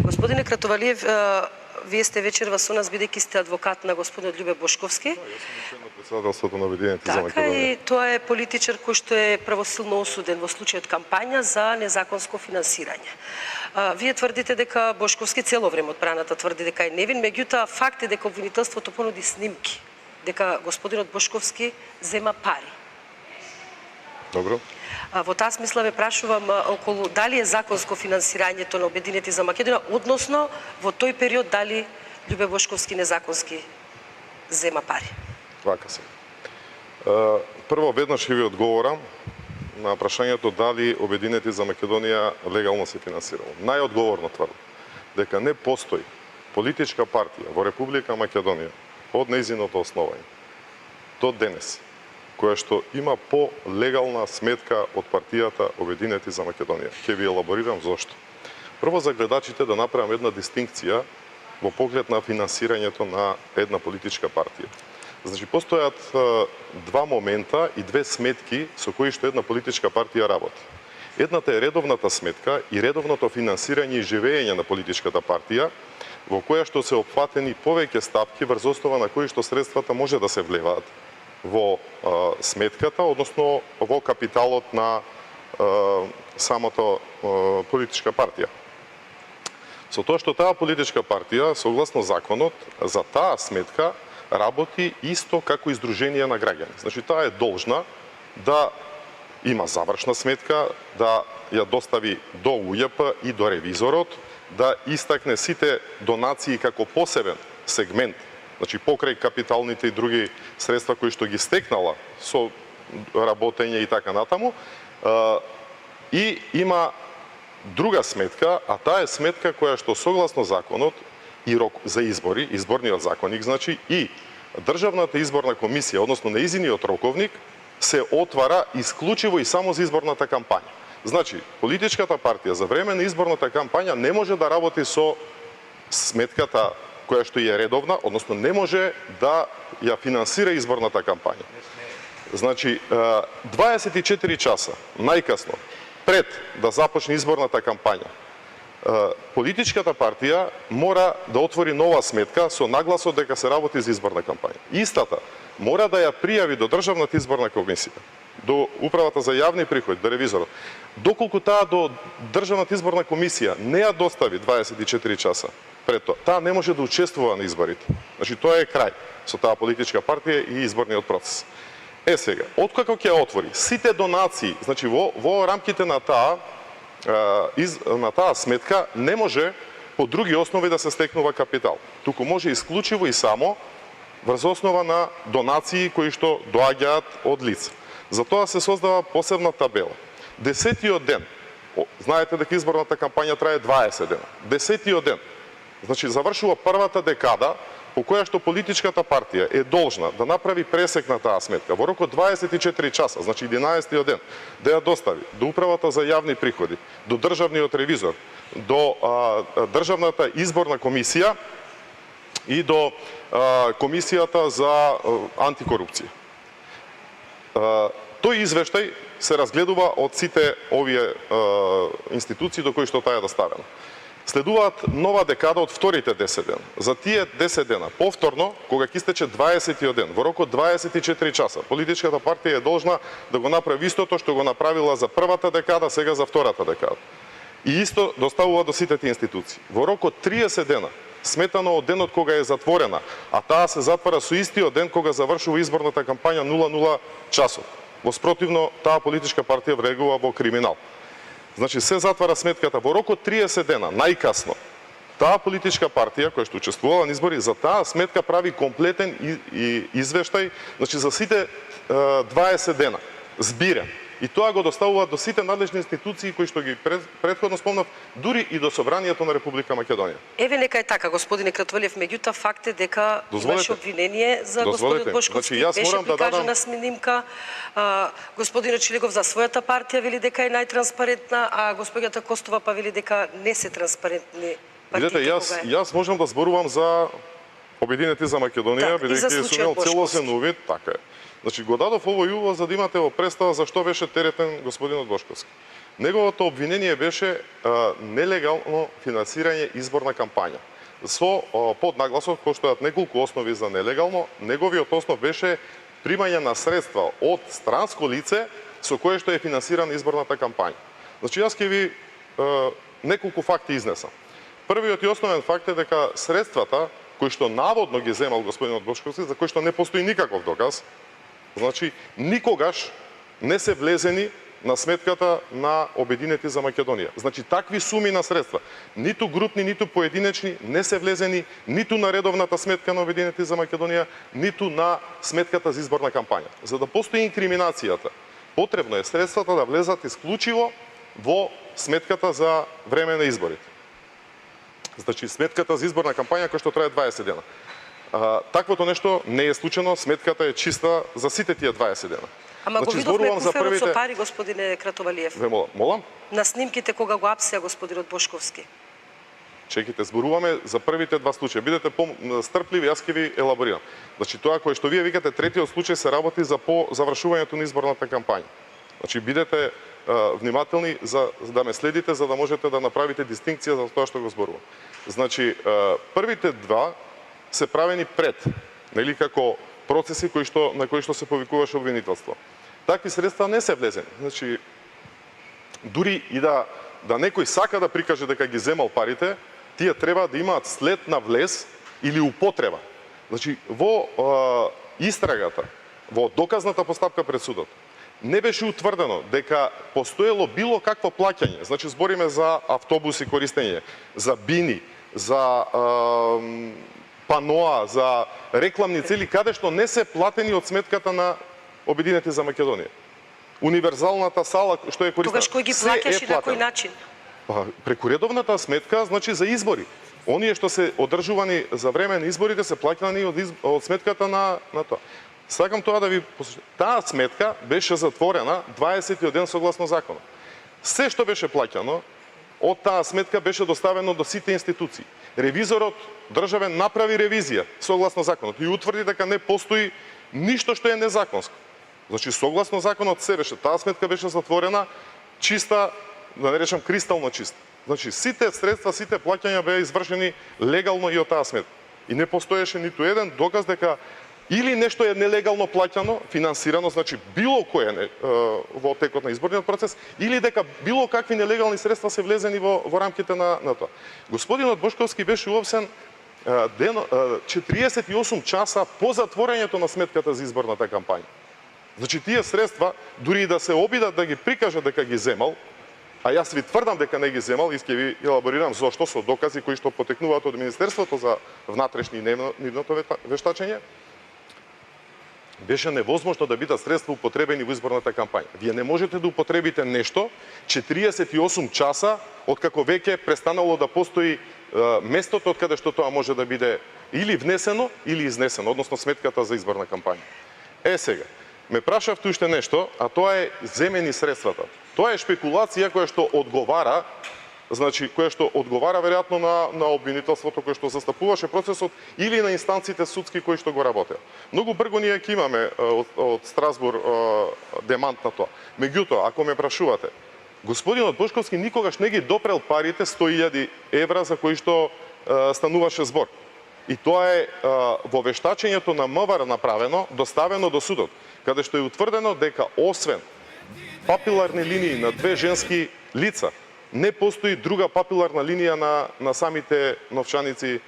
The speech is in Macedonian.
Господине Кратовалиев, вие сте вечерва со нас, бидејќи сте адвокат на господинот Љубе Бошковски. Да, јас сум член на председателството на Обединените за Така Македонија. и тоа е политичар кој што е правосилно осуден во случајот кампања за незаконско финансирање. Вие тврдите дека Бошковски цело време одбраната тврди дека е невин, меѓутоа факт е дека обвинителството понуди снимки дека господинот Бошковски зема пари. Добро. Во таа смисла ве прашувам околу дали е законско финансирањето на Обединети за Македонија, односно во тој период дали Љубе Бошковски незаконски зема пари. Вака се. Прво веднаш ќе ви одговорам на прашањето дали Обединети за Македонија легално се финансирало. Најодговорно тврдам дека не постои политичка партија во Република Македонија од нејзиното основање до денес која што има по-легална сметка од партијата Обединети за Македонија. Ќе ви елаборирам зошто. Прво за гледачите да направам една дистинкција во поглед на финансирањето на една политичка партија. Значи, постојат два момента и две сметки со кои што една политичка партија работи. Едната е редовната сметка и редовното финансирање и живење на политичката партија, во која што се опфатени повеќе стапки врз основа на кои што средствата може да се влеваат во сметката, односно во капиталот на самото политичка партија. Со тоа што таа политичка партија, согласно законот, за таа сметка работи исто како издружение на граѓани. Значи, таа е должна да има завршна сметка, да ја достави до УЈП и до ревизорот, да истакне сите донации како посебен сегмент, значи покрај капиталните и други средства кои што ги стекнала со работење и така натаму, и има друга сметка, а таа е сметка која што согласно законот и рок за избори, изборниот законник, значи и Државната изборна комисија, односно нејзиниот роковник, се отвара исклучиво и само за изборната кампања. Значи, политичката партија за време на изборната кампања не може да работи со сметката која што е редовна, односно не може да ја финансира изборната кампања. Значи, 24 часа најкасно пред да започне изборната кампања, политичката партија мора да отвори нова сметка со нагласот дека се работи за изборна кампања. Истата мора да ја пријави до Државната изборна комисија, до Управата за јавни приходи, до ревизорот. Доколку таа до Државната изборна комисија не ја достави 24 часа пред тоа, таа не може да учествува на изборите. Значи, тоа е крај со таа политичка партија и изборниот процес. Сега, откако ќе ја отвори, сите донации, значи во рамките на таа сметка не може по други основи да се стекнува капитал. Туку може исклучиво и само врз основа на донации кои што доаѓаат од лица. Затоа се создава посебна табела. 10-тиот ден, знаете дека изборната кампања трае 20 дена. 10-тиот ден, значи завршува првата декада по која што политичката партија е должна да направи пресек на таа сметка во рок од 24 часа, значи 11-тиот ден, да ја достави до Управата за јавни приходи, до Државниот ревизор, до Државната изборна комисија и до Комисијата за антикорупција. Тој извештај се разгледува од сите овие институции до кои што таа е доставена. Следуваат нова декада од вторите 10 дена. За тие 10 дена, повторно, кога ќе истече 20-тиот ден, во рок од 24 часа, политичката партија е должна да го направи истото што го направила за првата декада, сега за втората декада. И исто доставува до сите тие институции. Во рок од 30 дена, сметано од денот кога е затворена, а таа се затвара со истиот ден кога завршува изборната кампања 00 часот. Во спротивно, таа политичка партија врегува во криминал. Значи, се затвара сметката во рок од 30 дена, најкасно. Таа политичка партија, која што учествувала на избори, за таа сметка прави комплетен извештај, значи за сите 20 дена, збирен. И тоа го доставува до сите надлежни институции кои што ги претходно спомнав, дури и до Собранието на Република Македонија. Еве нека е така, господине Кратовалиев, меѓутоа факт е дека имаше обвинение за господинот Бошковски, значи, беше прикажана снимка. Господинот Чилегов за својата партија вели дека е најтранспарентна, а господјата Костова па вели дека не се транспарентни партиите. Видете, јас можам да зборувам за Обединети за Македонија, бидејќи сум имал целосен увид, така е. Значи, го дадов овој увод за да имате во представа за што беше теретен господинот Бошковски. Неговото обвинение беше нелегално финансирање изборна кампања. Со поднагласот постојат неколку основи за нелегално, неговиот основ беше примање на средства од странско лице со кое што е финансирана изборната кампања. Значи, јас ќе ви неколку факти изнесам. Првиот и основен факт е дека средствата кои што наводно ги земал господинот Бошковски, за кои што не постои никаков доказ, значи никогаш не се влезени на сметката на Обединети за Македонија. Значи, такви суми на средства, ниту групни, ниту поединечни, не се влезени ниту на редовната сметка на Обединети за Македонија, ниту на сметката за изборна кампања. За да постои инкриминацијата, потребно е средствата да влезат исклучиво во сметката за време на изборите. Значи, сметката за изборна кампања која што трае 20 дена. Таквото нешто не е случено, сметката е чиста за сите тие 20 дена. Ама Значи, го видовме зборувам за куферот со првите... пари, господине Кратовалиев. Ве молам? На снимките кога го апсеа господинот Бошковски. Чекайте, зборуваме за првите два случаи. Бидете стрпливи, јас ќе ви елаборирам. Значи, тоа кое што вие викате третиот случај се работи за по завршувањето на изборната кампања. Значи, бидете внимателни за да ме следите, за да можете да направите дистинкција за тоа што го зборувам. Значи, првите два се правени пред, нели, како процеси на кои што се повикуваше обвинителство. Такви средства не се влезени. Значи, дури и да некој сака да прикаже дека ги земал парите, тие треба да имаат след на влез или употреба. Значи, во истрагата, во доказната постапка пред судот, не беше утврдено дека постоело било какво плаќање. Значи, збориме за автобуси користење, за бини, за паноа, за рекламни цели, каде што не се платени од сметката на Обединети за Македонија. Универзалната сала што е користена. Тогаш кој ги плаќаш и на кој начин? Преку редовната сметка, значи за избори. Оние што се одржувани за време на изборите се плаќани од сметката на тоа. Сакам тоа да ви посочам. Таа сметка беше затворена 20 ден согласно законот. Се што беше плаќано од таа сметка беше доставено до сите институции. Ревизорот државен направи ревизија согласно законот и утврди дека не постои ништо што е незаконско. Значи, согласно законот се беше, таа сметка беше затворена, чиста, да не речам кристално чиста. Значи, сите средства, сите плаќања беа извршени легално и од таа сметка. И не постоеше ниту еден доказ дека или нешто е нелегално плаќано, финансирано, значи било кое во текот на изборниот процес, или дека било какви нелегални средства се влезени во рамките на тоа. Господинот Бошковски беше уапсен 48 часа по затворањето на сметката за изборната кампања. Значи, тие средства, дури и да се обидат да ги прикажат дека ги земал, а јас ви тврдам дека не ги земал, и ќе ви елаборирам зошто со докази кои што потекнуваат од Министерството за внатрешни и нивното вештачење, беше невозможно да бидат средства употребени во изборната кампања. Вие не можете да употребите нешто 48 часа откако веќе престанало да постои местото од каде што тоа може да биде или внесено или изнесено, односно сметката за изборна кампања. Сега, ме прашавте уште нешто, а тоа е земени средствата. Тоа е шпекулација која што одговара, значи која што одговара веројатно на обвинителството кое што застапуваше процесот или на инстанциите судски кои што го работеа. Многу брго ние ќе имаме од Страсбур демант на тоа. Меѓутоа, ако ме прашувате, господинот Бошковски никогаш не ги допрел парите 100.000 евра за кои што стануваше збор. И тоа е во вештачењето на МВР направено, доставено до судот, каде што е утврдено дека освен папиларни линии на две женски лица, не постои друга папиларна линија на самите новчаници